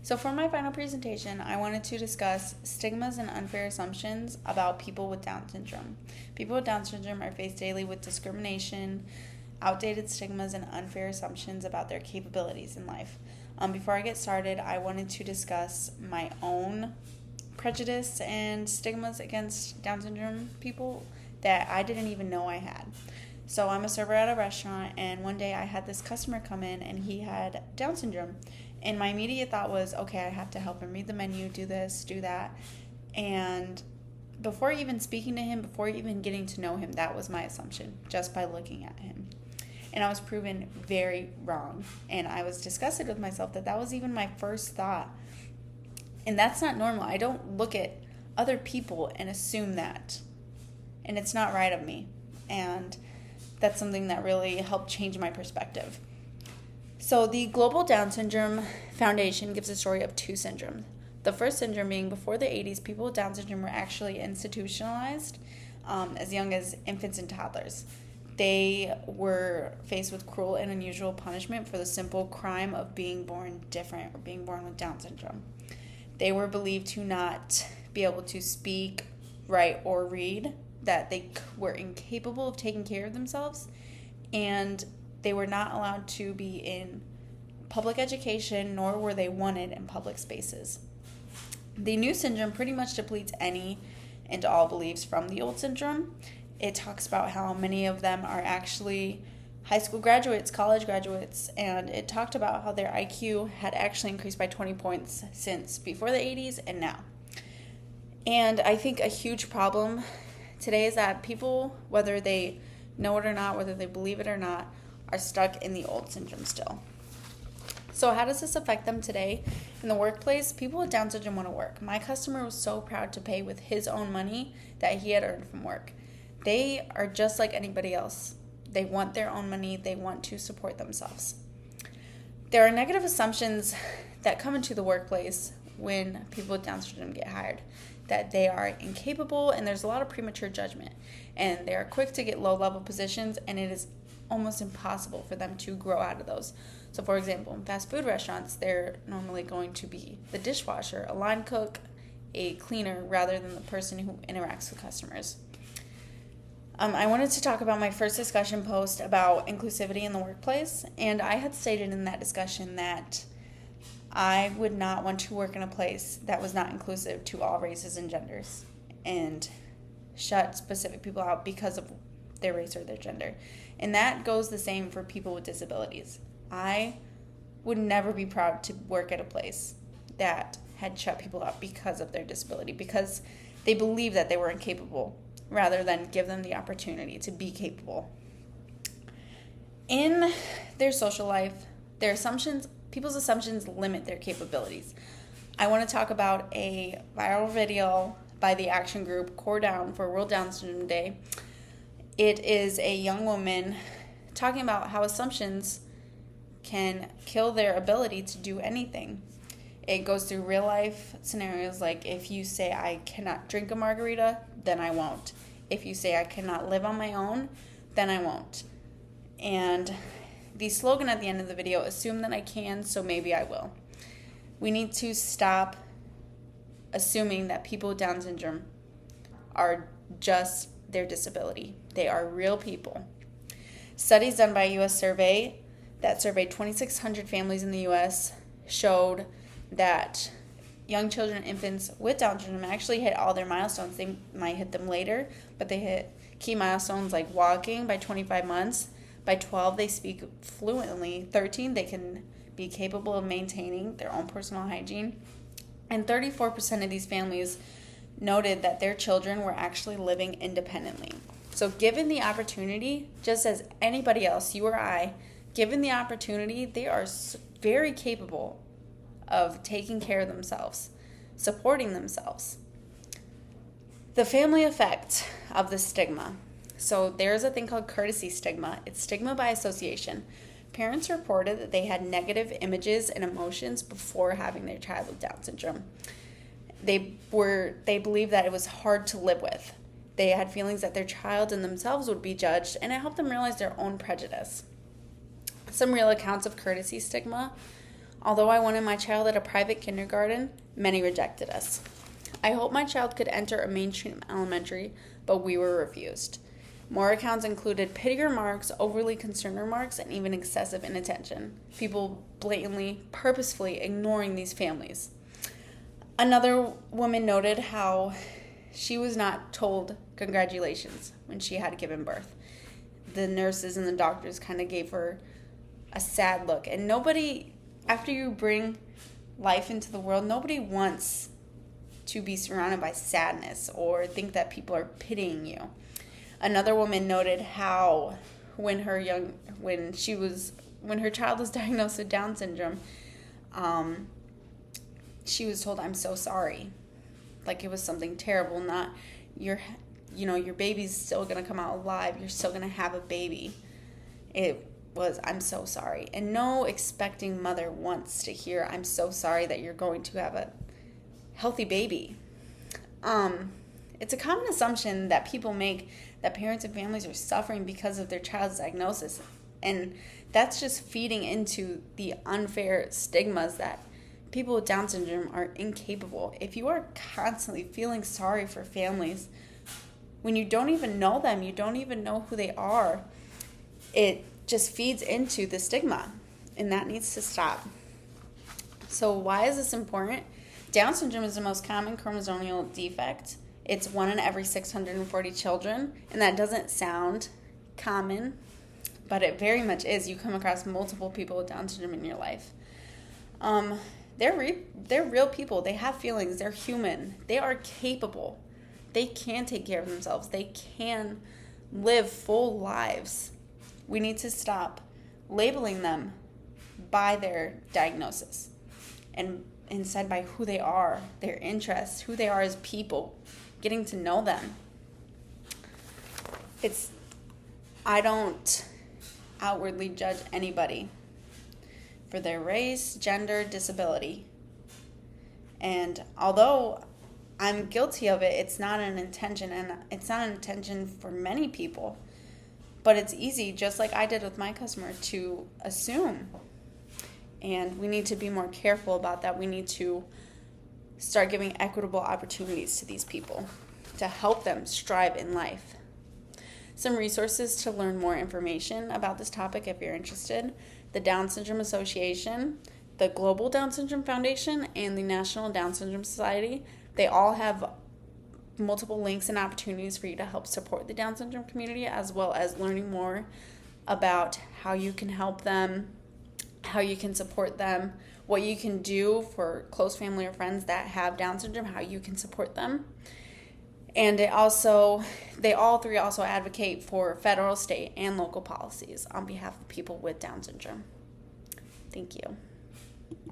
So for my final presentation, I wanted to discuss stigmas and unfair assumptions about people with Down syndrome. People with Down syndrome are faced daily with discrimination, outdated stigmas, and unfair assumptions about their capabilities in life. Before I get started, I wanted to discuss my own prejudice and stigmas against Down syndrome people that I didn't even know I had. So I'm a server at a restaurant, and one day I had this customer come in and he had Down syndrome. And my immediate thought was, okay, I have to help him read the menu, do this, do that. And before even speaking to him, before even getting to know him, that was my assumption, just by looking at him. And I was proven very wrong. And I was disgusted with myself that was even my first thought. And that's not normal. I don't look at other people and assume that. And it's not right of me. And that's something that really helped change my perspective. So the Global Down Syndrome Foundation gives a story of two syndromes. The first syndrome being before the 80s, people with Down syndrome were actually institutionalized as young as infants and toddlers. They were faced with cruel and unusual punishment for the simple crime of being born different or being born with Down syndrome. They were believed to not be able to speak, write, or read, that they were incapable of taking care of themselves, and they were not allowed to be in public education, nor were they wanted in public spaces. The new syndrome pretty much depletes any and all beliefs from the old syndrome. It talks about how many of them are actually high school graduates, college graduates, and it talked about how their IQ had actually increased by 20 points since before the 80s and now. And I think a huge problem today is that people, whether they know it or not, whether they believe it or not, are stuck in the old syndrome still. So how does this affect them today? In the workplace, people with Down syndrome want to work. My customer was so proud to pay with his own money that he had earned from work. They are just like anybody else. They want their own money. They want to support themselves. There are negative assumptions that come into the workplace when people with Down syndrome get hired, that they are incapable, and there's a lot of premature judgment. And they are quick to get low-level positions, and it is almost impossible for them to grow out of those. So for example, in fast food restaurants, they're normally going to be the dishwasher, a line cook, a cleaner, rather than the person who interacts with customers. I wanted to talk about my first discussion post about inclusivity in the workplace, and I had stated in that discussion that I would not want to work in a place that was not inclusive to all races and genders and shut specific people out because of their race or their gender. And that goes the same for people with disabilities. I would never be proud to work at a place that had shut people out because of their disability, because they believe that they were incapable rather than give them the opportunity to be capable. In their social life, people's assumptions limit their capabilities. I want to talk about a viral video by the action group Core Down for World Down Syndrome Day. It is a young woman talking about how assumptions can kill their ability to do anything. It goes through real life scenarios like, if you say I cannot drink a margarita, then I won't. If you say I cannot live on my own, then I won't. And the slogan at the end of the video, assume that I can, so maybe I will. We need to stop assuming that people with Down syndrome are just their disability. They are real people. Studies done by a U.S. survey that surveyed 2,600 families in the U.S. showed that young children and infants with Down syndrome actually hit all their milestones. They might hit them later, but they hit key milestones like walking by 25 months. By 12, they speak fluently. 13, they can be capable of maintaining their own personal hygiene. And 34% of these families noted that their children were actually living independently. So given the opportunity, just as anybody else, you or I, given the opportunity, they are very capable of taking care of themselves, supporting themselves. The family effect of the stigma. So there's a thing called courtesy stigma. It's stigma by association. Parents reported that they had negative images and emotions before having their child with Down syndrome. They believed that it was hard to live with. They had feelings that their child and themselves would be judged, and it helped them realize their own prejudice. Some real accounts of courtesy stigma Although I wanted my child at a private kindergarten, many rejected us. I hoped my child could enter a mainstream elementary, but we were refused. More accounts included pitty remarks, overly concerned remarks, and even excessive inattention. People blatantly, purposefully ignoring these families. Another woman noted how she was not told congratulations when she had given birth. The nurses and the doctors kind of gave her a sad look. And nobody, after you bring life into the world, nobody wants to be surrounded by sadness or think that people are pitying you. Another woman noted how when her child was diagnosed with Down syndrome, she was told, "I'm so sorry." Like it was something terrible, not your baby's still going to come out alive. You're still going to have a baby. It was, "I'm so sorry." And no expecting mother wants to hear, "I'm so sorry that you're going to have a healthy baby." It's a common assumption that people make that parents and families are suffering because of their child's diagnosis. And that's just feeding into the unfair stigmas that people with Down syndrome are incapable. If you are constantly feeling sorry for families when you don't even know them, you don't even know who they are, it just feeds into the stigma, and that needs to stop. So why is this important? Down syndrome is the most common chromosomal defect. It's 1 in every 640 children, and that doesn't sound common, but it very much is. You come across multiple people with Down syndrome in your life. They're real people. They have feelings. They're human. They are capable. They can take care of themselves. They can live full lives. We need to stop labeling them by their diagnosis and instead by who they are, their interests, who they are as people, getting to know them. I don't outwardly judge anybody for their race, gender, disability. And although I'm guilty of it, it's not an intention, and it's not an intention for many people. But it's easy, just like I did with my customer, to assume. And we need to be more careful about that. We need to start giving equitable opportunities to these people to help them strive in life. Some resources to learn more information about this topic if you're interested: the Down Syndrome Association, the Global Down Syndrome Foundation, and the National Down Syndrome Society. They all have multiple links and opportunities for you to help support the Down syndrome community, as well as learning more about how you can help them, how you can support them, what you can do for close family or friends that have Down syndrome, how you can support them. And they all three also advocate for federal, state, and local policies on behalf of people with Down syndrome. Thank you.